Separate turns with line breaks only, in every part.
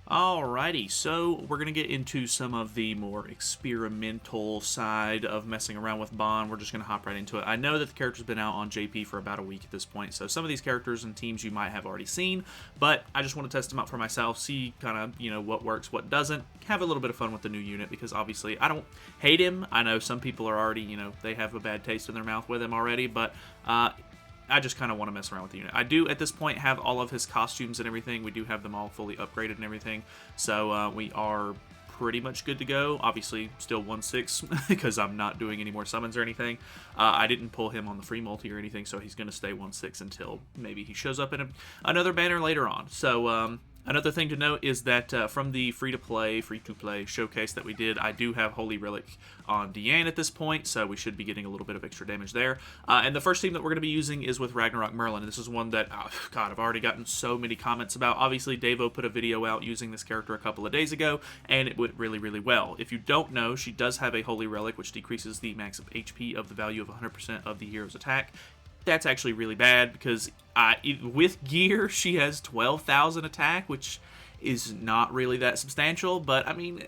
Alrighty, so we're going to get into some of the more experimental side of messing around with Bond. We're just going to hop right into it. I know that the character's been out on JP for about a week at this point, so some of these characters and teams you might have already seen, but I just want to test them out for myself, see kind of, what works, what doesn't, have a little bit of fun with the new unit, because obviously I don't hate him. I know some people are already, they have a bad taste in their mouth with him already, but I just kind of want to mess around with the unit. I do, at this point, have all of his costumes and everything. We do have them all fully upgraded and everything. So we are pretty much good to go. Obviously, still 1/6 because I'm not doing any more summons or anything. I didn't pull him on the free multi or anything, so he's going to stay 1/6 until maybe he shows up in another banner later on. So another thing to note is that from the free-to-play showcase that we did, I do have Holy Relic on Deanne at this point, so we should be getting a little bit of extra damage there. And the first team that we're going to be using is with Ragnarok Merlin. This is one that, God, I've already gotten so many comments about. Obviously, Davo put a video out using this character a couple of days ago, and it went really, really well. If you don't know, she does have a Holy Relic, which decreases the max of HP of the value of 100% of the hero's attack. That's actually really bad because with gear, she has 12,000 attack, which is not really that substantial, but I mean,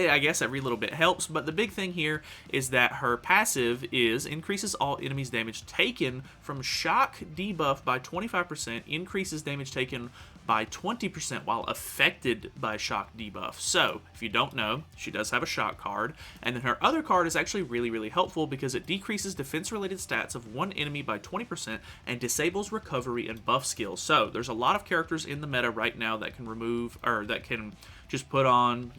I guess every little bit helps. But the big thing here is that her passive is increases all enemies' damage taken from shock debuff by 25%, increases damage taken by 20% while affected by shock debuff. So, if you don't know, she does have a shock card, and then her other card is actually really, really helpful because it decreases defense-related stats of one enemy by 20% and disables recovery and buff skills. So, there's a lot of characters in the meta right now that can remove, or that can just put on,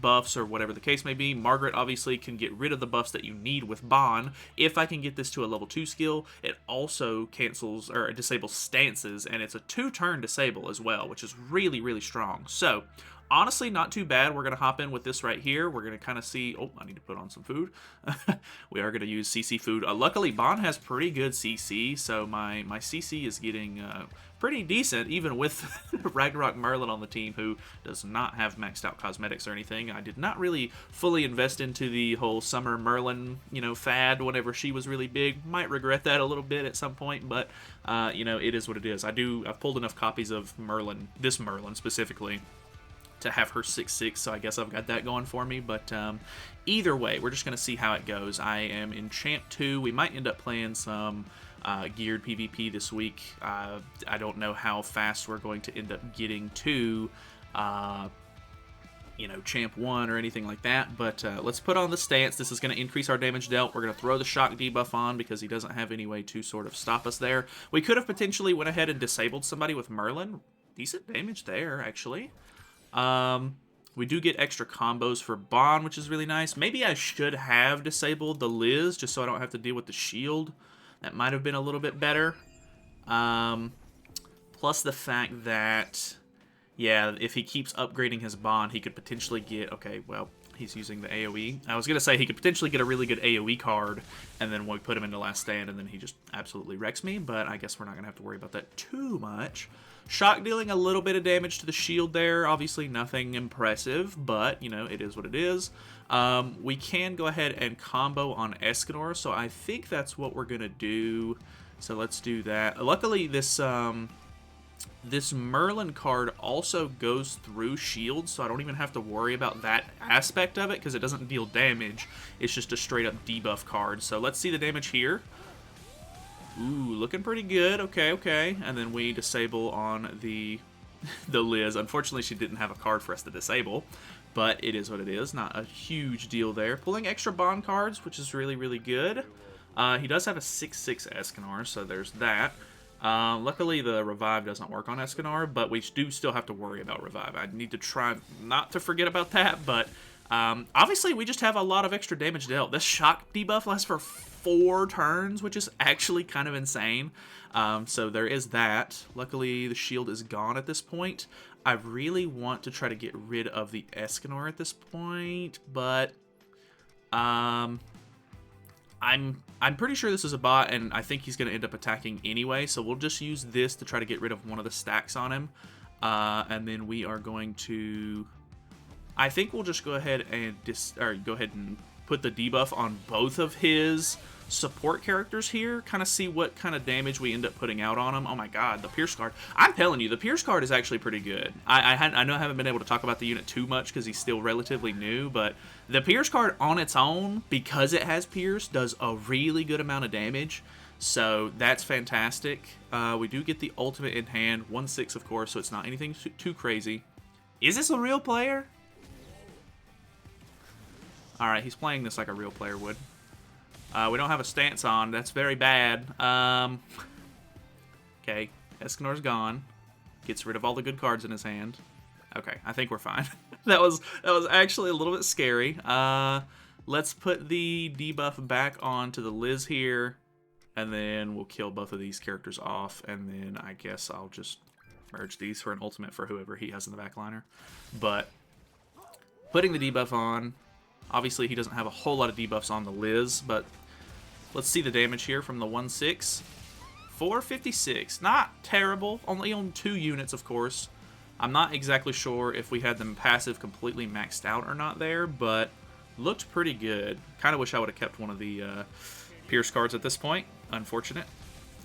buffs or whatever the case may be. Margaret obviously can get rid of the buffs that you need with Bond. If I can get this to a level 2 skill, it also cancels or disables stances, and it's a 2-turn disable as well, which is really, really strong. So, honestly, not too bad. We're going to hop in with this right here. We're going to kind of see... Oh, I need to put on some food. We are going to use CC food. Luckily, Bond has pretty good CC, so my CC is getting pretty decent, even with Ragnarok Merlin on the team, who does not have maxed out cosmetics or anything. I did not really fully invest into the whole summer Merlin, fad whenever she was really big. Might regret that a little bit at some point, but, it is what it is. I've pulled enough copies of Merlin, this Merlin specifically, to have her 6/6, so I guess I've got that going for me. But either way, we're just going to see how it goes. I am in Champ 2. We might end up playing some geared PvP this week. I don't know how fast we're going to end up getting to, Champ 1 or anything like that. But let's put on the stance. This is going to increase our damage dealt. We're going to throw the shock debuff on because he doesn't have any way to sort of stop us there. We could have potentially went ahead and disabled somebody with Merlin. Decent damage there, actually. We do get extra combos for Bond, which is really nice. Maybe I should have disabled the Liz just so I don't have to deal with the shield. That might have been a little bit better. Plus the fact that, yeah, if he keeps upgrading his Bond, he could potentially get... Okay, well, he's using the AoE. I was going to say he could potentially get a really good AoE card, and then we put him into Last Stand, and then he just absolutely wrecks me, but I guess we're not going to have to worry about that too much. Shock dealing a little bit of damage to the shield there. Obviously nothing impressive, but, it is what it is. We can go ahead and combo on Escanor, so I think that's what we're going to do. So let's do that. Luckily, this Merlin card also goes through shields, so I don't even have to worry about that aspect of it, because it doesn't deal damage. It's just a straight-up debuff card. So let's see the damage here. Ooh, looking pretty good. Okay. And then we disable on the Liz. Unfortunately, she didn't have a card for us to disable, but it is what it is. Not a huge deal there. Pulling extra Bond cards, which is really, really good. He does have a 6/6 Escanor, so there's that. Luckily, the revive doesn't work on Escanor, but we do still have to worry about revive. I need to try not to forget about that, but obviously, we just have a lot of extra damage dealt. This shock debuff lasts for 4 turns, which is actually kind of insane. So there is that. Luckily, the shield is gone at this point. I really want to try to get rid of the Escanor at this point, but I'm pretty sure this is a bot, and I think he's going to end up attacking anyway, so we'll just use this to try to get rid of one of the stacks on him. And then we are going to... I think we'll just go ahead and put the debuff on both of his support characters here, kind of see what kind of damage we end up putting out on them. Oh my god, the Pierce card. I'm telling you, the Pierce card is actually pretty good. I know I haven't been able to talk about the unit too much because he's still relatively new, but the Pierce card on its own, because it has Pierce, does a really good amount of damage. So that's fantastic. We do get the ultimate in hand, 1/6 of course, so it's not anything too crazy. Is this a real player? Alright, he's playing this like a real player would. We don't have a stance on. That's very bad. Okay, Escanor's gone. Gets rid of all the good cards in his hand. Okay, I think we're fine. that was actually a little bit scary. Let's put the debuff back onto the Liz here, and then we'll kill both of these characters off, and then I guess I'll just merge these for an ultimate for whoever he has in the backliner. But putting the debuff on, obviously he doesn't have a whole lot of debuffs on the Liz, but let's see the damage here from the 1/6. 456. Not terrible. Only on 2 units, of course. I'm not exactly sure if we had the passive completely maxed out or not there, but looked pretty good. Kind of wish I would have kept one of the Pierce cards at this point. Unfortunate.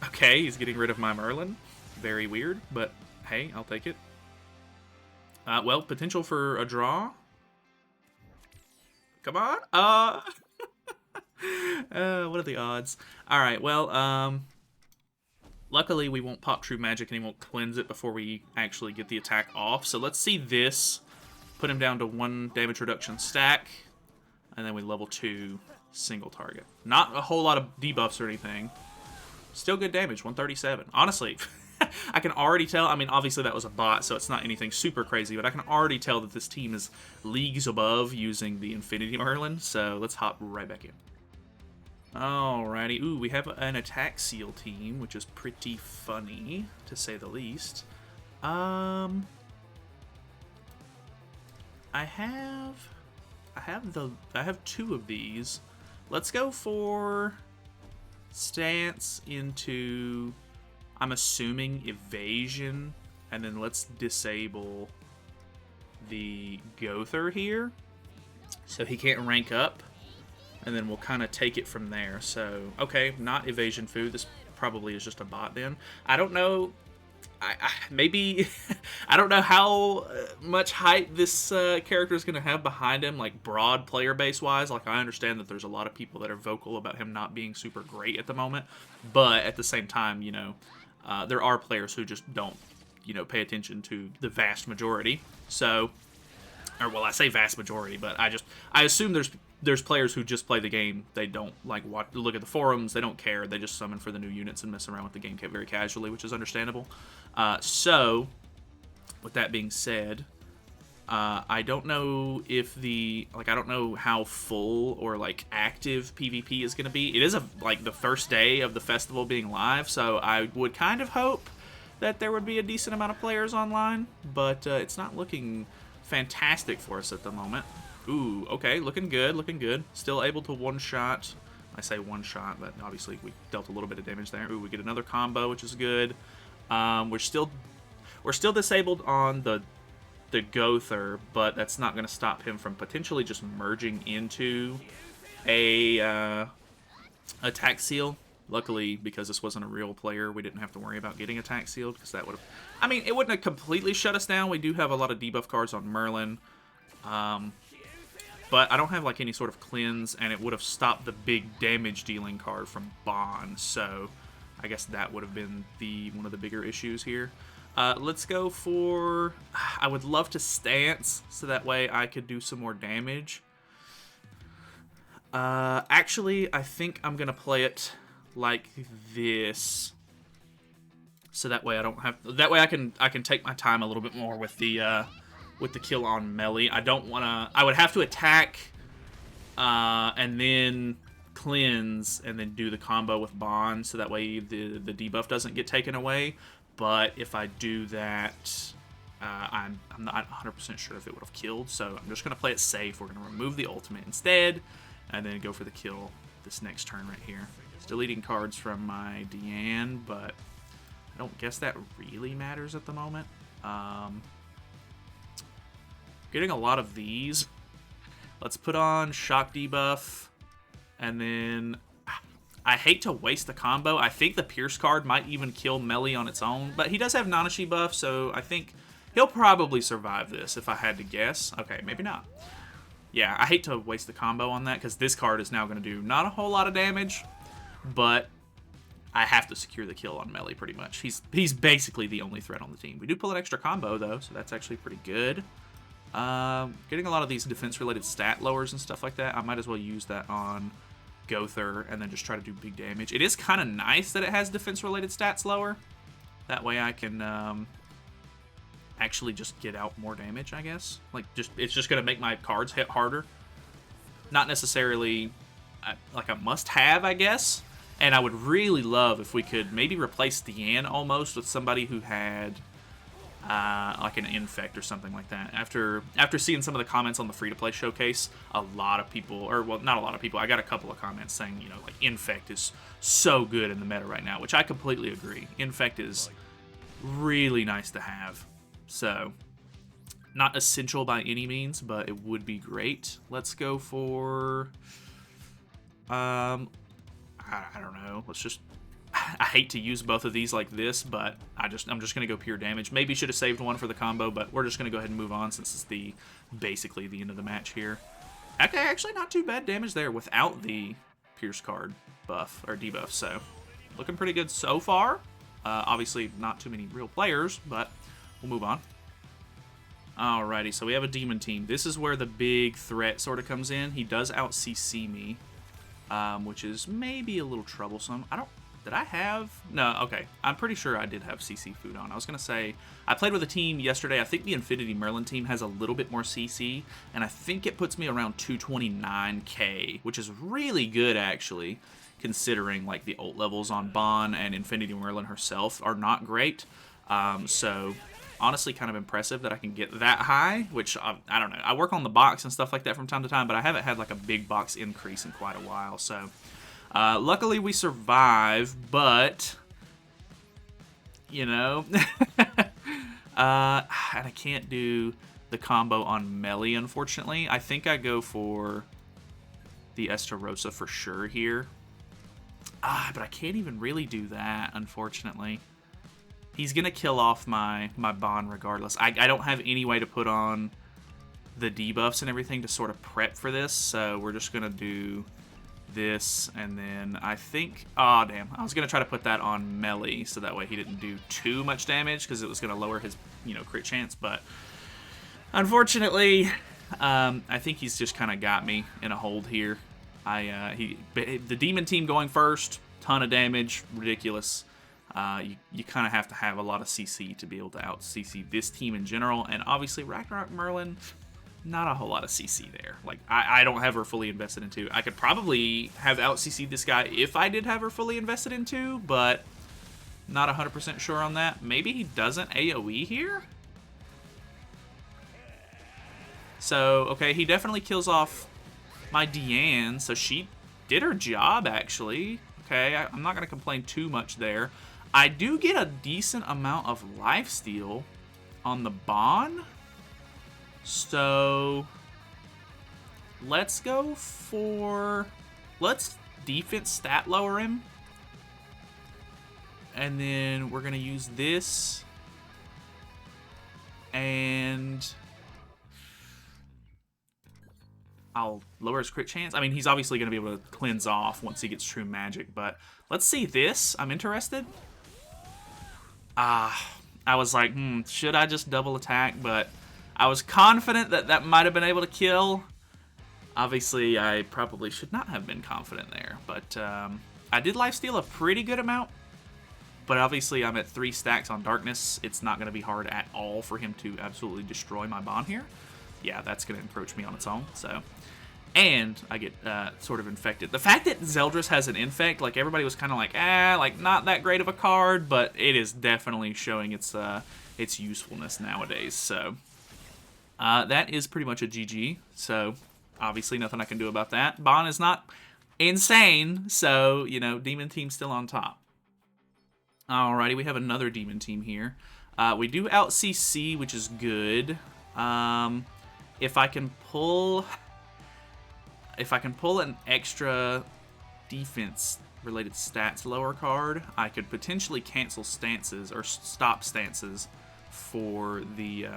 Okay, he's getting rid of my Merlin. Very weird, but hey, I'll take it. Well, potential for a draw. Come on. What are the odds? Alright, well, luckily we won't pop True Magic and he won't cleanse it before we actually get the attack off. So let's see this. Put him down to 1 damage reduction stack. And then we level 2 single target. Not a whole lot of debuffs or anything. Still good damage, 137. Honestly, I can already tell. I mean, obviously that was a bot, so it's not anything super crazy, but I can already tell that this team is leagues above using the Infinity Merlin. So let's hop right back in. Alrighty. Ooh, we have an attack seal team, which is pretty funny, to say the least. I have 2 of these. Let's go for stance into, I'm assuming, evasion, and then let's disable the Gother here so he can't rank up. And then we'll kind of take it from there. So, okay, not evasion food. This probably is just a bot then. I don't know. Maybe I don't know how much hype this character is going to have behind him, like broad player base wise. Like, I understand that there's a lot of people that are vocal about him not being super great at the moment, but at the same time, you know, there are players who just don't, you know, pay attention to the vast majority. So, or well, I say vast majority, but I assume there's players who just play the game. They don't like look at the forums. They don't care. They just summon for the new units and mess around with the game very casually, which is understandable. So, with that being said, I don't know if I don't know how full or like active PvP is going to be. It is like the first day of the festival being live, so I would kind of hope that there would be a decent amount of players online, but it's not looking fantastic for us at the moment. Ooh, okay, looking good, looking good. Still able to one-shot. I say one-shot, but obviously we dealt a little bit of damage there. Ooh, we get another combo, which is good. We're still disabled on the Gother, but that's not going to stop him from potentially just merging into a attack seal. Luckily, because this wasn't a real player, we didn't have to worry about getting attack sealed, because that would have... I mean, it wouldn't have completely shut us down. We do have a lot of debuff cards on Merlin. But I don't have like any sort of cleanse, and it would have stopped the big damage dealing card from Bond, so I guess that would have been one of the bigger issues here. Let's go for... I would love to stance, so that way I could do some more damage. Actually, I think I'm going to play it like this, so that way I don't have... That way I can take my time a little bit more with the kill on melee. I don't want to... I would have to attack and then cleanse and then do the combo with Bond, so that way the debuff doesn't get taken away. But if I do that, I'm not 100% sure if it would have killed, so I'm just going to play it safe. We're going to remove the ultimate instead, and then go for the kill this next turn right here. It's deleting cards from my Deanne, but I don't guess that really matters at the moment. Getting a lot of these. Let's put on shock debuff, and then I hate to waste the combo. I think the Pierce card might even kill Melee on its own, but he does have Nanashi buff, so I think he'll probably survive this if I had to guess. Okay, maybe not. Yeah, I hate to waste the combo on that because this card is now going to do not a whole lot of damage, but I have to secure the kill on Melee pretty much. He's basically the only threat on the team. We do pull an extra combo though, so that's actually pretty good. Getting a lot of these defense-related stat lowers and stuff like that. I might as well use that on Gother and then just try to do big damage. It is kind of nice that it has defense-related stats lower. That way I can actually just get out more damage, I guess. Like, it's just going to make my cards hit harder. Not necessarily like a must-have, I guess. And I would really love if we could maybe replace Deanne almost with somebody who had like an Infect or something like that. After seeing some of the comments on the free-to-play showcase, a lot of people, or well, not a lot of people, I got a couple of comments saying, you know, like Infect is so good in the meta right now, which I completely agree. Infect is really nice to have. So, not essential by any means, but it would be great. Let's go for, I don't know. Let's just, I hate to use both of these like this, but I'm just going to go pure damage. Maybe should have saved one for the combo, but we're just going to go ahead and move on since it's basically the end of the match here. Okay, actually not too bad damage there without the Pierce card buff, or debuff, so looking pretty good so far. Obviously not too many real players, but we'll move on. Alrighty, so we have a demon team. This is where the big threat sort of comes in. He does out-CC me, which is maybe a little troublesome. Did I have? No, okay. I'm pretty sure I did have CC food on. I was going to say, I played with a team yesterday. I think the Infinity Merlin team has a little bit more CC, and I think it puts me around 229k, which is really good, actually, considering, like, the ult levels on Bon and Infinity Merlin herself are not great. So, honestly, kind of impressive that I can get that high, which, I don't know. I work on the box and stuff like that from time to time, but I haven't had, like, a big box increase in quite a while, so luckily we survive, but, you know, and I can't do the combo on Melee, unfortunately. I think I go for the Estarossa for sure here. But I can't even really do that, unfortunately. He's going to kill off my Bond regardless. I don't have any way to put on the debuffs and everything to sort of prep for this, so we're just going to do this, and then I think, oh damn, I was going to try to put that on Melee so that way he didn't do too much damage because it was going to lower his, you know, crit chance, but unfortunately, I think he's just kind of got me in a hold here. The demon team going first, ton of damage, ridiculous. You kind of have to have a lot of CC to be able to out-CC this team in general, and obviously Ragnarok Merlin, not a whole lot of CC there. Like, I don't have her fully invested into. I could probably have out-CC'd this guy if I did have her fully invested into, but not 100% sure on that. Maybe he doesn't AoE here? So, okay, he definitely kills off my Deanne, so she did her job, actually. Okay, I'm not going to complain too much there. I do get a decent amount of lifesteal on the Bon. So, let's go for... Let's defense stat lower him. And then we're going to use this. And I'll lower his crit chance. I mean, he's obviously going to be able to cleanse off once he gets true magic. But let's see this. I'm interested. I was like, should I just double attack? But I was confident that that might have been able to kill. Obviously, I probably should not have been confident there. But I did lifesteal a pretty good amount. But obviously, I'm at 3 stacks on Darkness. It's not going to be hard at all for him to absolutely destroy my Bond here. Yeah, that's going to encroach me on its own. So, and I get sort of infected. The fact that Zeldris has an infect, like everybody was kind of like, like not that great of a card, but it is definitely showing its usefulness nowadays. So that is pretty much a GG. So obviously nothing I can do about that. Bon is not insane, so you know, Demon Team's still on top. Alrighty, we have another Demon Team here. We do out CC, which is good. If I can pull an extra defense related stats lower card, I could potentially cancel stances or stop stances for the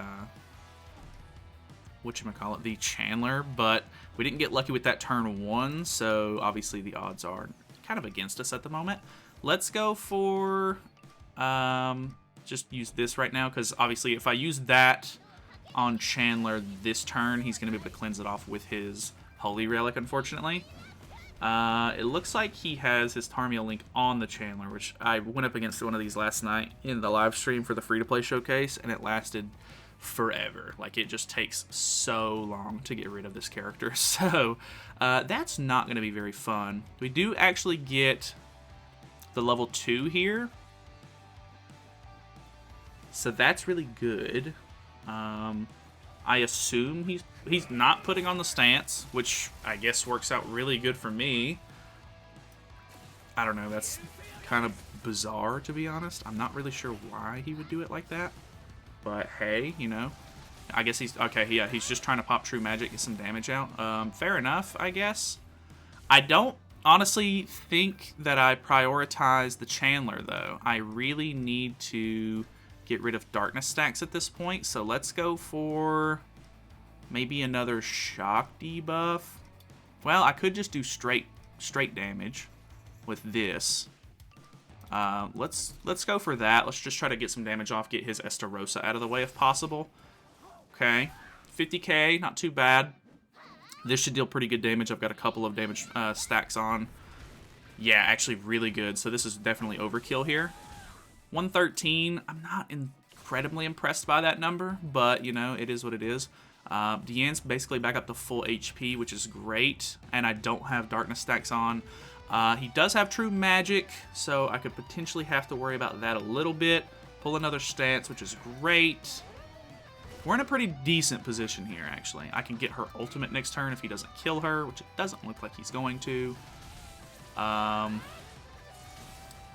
whatchamacallit, the Chandler, but we didn't get lucky with that turn 1, so obviously the odds are kind of against us at the moment. Let's go for just use this right now, because obviously if I use that on Chandler this turn, he's going to be able to cleanse it off with his Holy Relic, unfortunately. It looks like he has his Tarmiel Link on the Chandler, which I went up against one of these last night in the live stream for the free-to-play showcase, and it lasted forever. Like, it just takes so long to get rid of this character. So, that's not going to be very fun. We do actually get the level 2 here. So that's really good. I assume he's not putting on the stance, which I guess works out really good for me. I don't know, that's kind of bizarre, to be honest. I'm not really sure why he would do it like that. But hey, you know, I guess he's... Okay, yeah, he's just trying to pop True Magic, get some damage out. Fair enough, I guess. I don't honestly think that I prioritize the Chandler, though. I really need to get rid of Darkness stacks at this point, so let's go for maybe another Shock debuff. Well, I could just do straight damage with this. Let's go for that. Let's just try to get some damage off, get his Estarossa out of the way if possible. Okay, 50k, not too bad. This should deal pretty good damage. I've got a couple of damage stacks on. Yeah, actually really good. So this is definitely overkill here. 113, I'm not incredibly impressed by that number, but, you know, it is what it is. Deanne's basically back up to full HP, which is great, and I don't have Darkness stacks on. He does have True Magic, so I could potentially have to worry about that a little bit. Pull another stance, which is great. We're in a pretty decent position here, actually. I can get her ultimate next turn if he doesn't kill her, which it doesn't look like he's going to.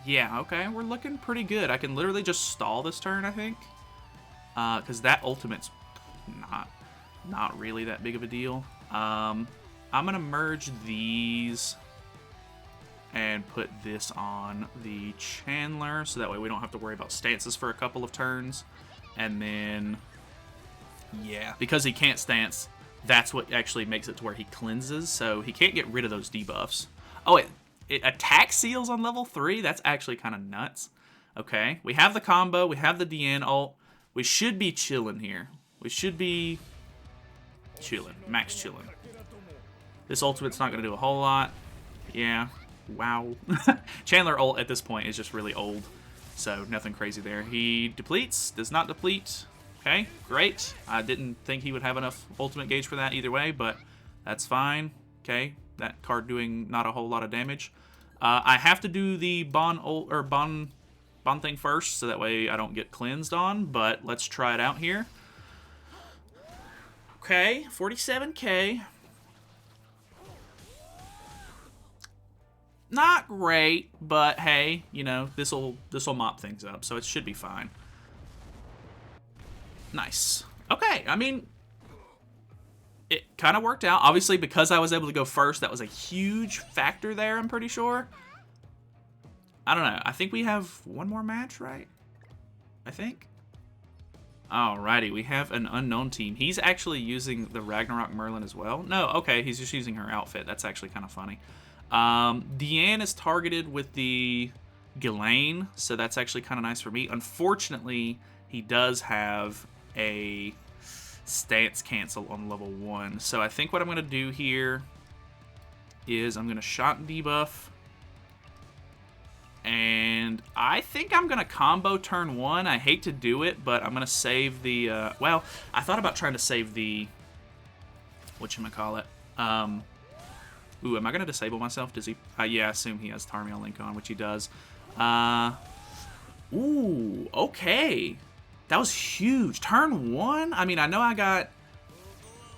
Yeah, okay, we're looking pretty good. I can literally just stall this turn, I think. Because that ultimate's not really that big of a deal. I'm going to merge these and put this on the Chandler, so that way we don't have to worry about stances for a couple of turns. And then, yeah, because he can't stance, that's what actually makes it to where he cleanses, so he can't get rid of those debuffs. Oh, it attack seals on level 3? That's actually kind of nuts. Okay, we have the combo, we have the DN ult. We should be chilling here. We should be chilling, max chilling. This ultimate's not going to do a whole lot. Yeah, wow. Chandler ult at this point is just really old, so nothing crazy there. He depletes, does not deplete. Okay, great. I didn't think he would have enough ultimate gauge for that either way, but that's fine. Okay, that card doing not a whole lot of damage. I have to do the Bond thing first, so that way I don't get cleansed on, but let's try it out here. Okay, 47k. Not great, but hey, you know, this'll mop things up, so it should be fine. Nice. Okay, I mean, it kind of worked out. Obviously, because I was able to go first, that was a huge factor there, I'm pretty sure. I don't know. I think we have one more match, right? I think. Alrighty, we have an unknown team. He's actually using the Ragnarok Merlin as well. No, okay, he's just using her outfit. That's actually kind of funny. Deanne is targeted with the Ghislaine, so that's actually kind of nice for me. Unfortunately, he does have a stance cancel on level 1. So I think what I'm going to do here is I'm going to shot debuff. And I think I'm going to combo turn 1. I hate to do it, but I'm going to save the... well, I thought about trying to save the... whatchamacallit? Ooh, am I going to disable myself? Does he... yeah, I assume he has Tarmiel Link on, which he does. Ooh, okay. That was huge. Turn 1? I mean, I know I got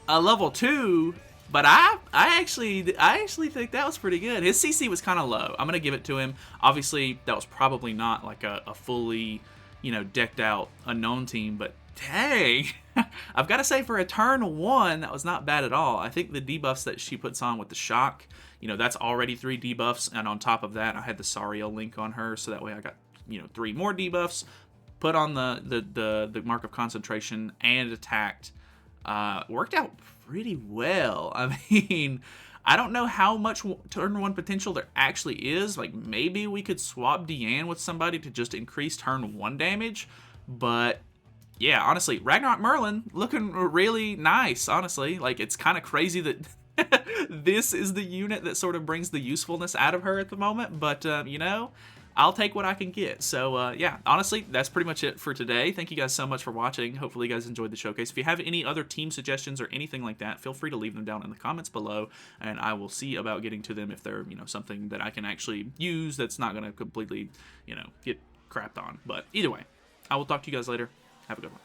a level 2, but I actually think that was pretty good. His CC was kind of low. I'm going to give it to him. Obviously, that was probably not like a fully, you know, decked out unknown team, but Dang. I've got to say, for a turn 1, that was not bad at all. I think the debuffs that she puts on with the shock, that's already 3 debuffs, and on top of that, I had the Sariel link on her, so that way I got, 3 more debuffs, put on the Mark of Concentration, and attacked. Worked out pretty well. I mean, I don't know how much turn 1 potential there actually is. Like, maybe we could swap Deanne with somebody to just increase turn 1 damage, but yeah, honestly, Ragnarok Merlin looking really nice, honestly. Like, it's kind of crazy that this is the unit that sort of brings the usefulness out of her at the moment, but, I'll take what I can get. So, yeah, honestly, that's pretty much it for today. Thank you guys so much for watching. Hopefully you guys enjoyed the showcase. If you have any other team suggestions or anything like that, feel free to leave them down in the comments below, and I will see about getting to them if they're, something that I can actually use that's not going to completely, get crapped on. But either way, I will talk to you guys later. Have a good one.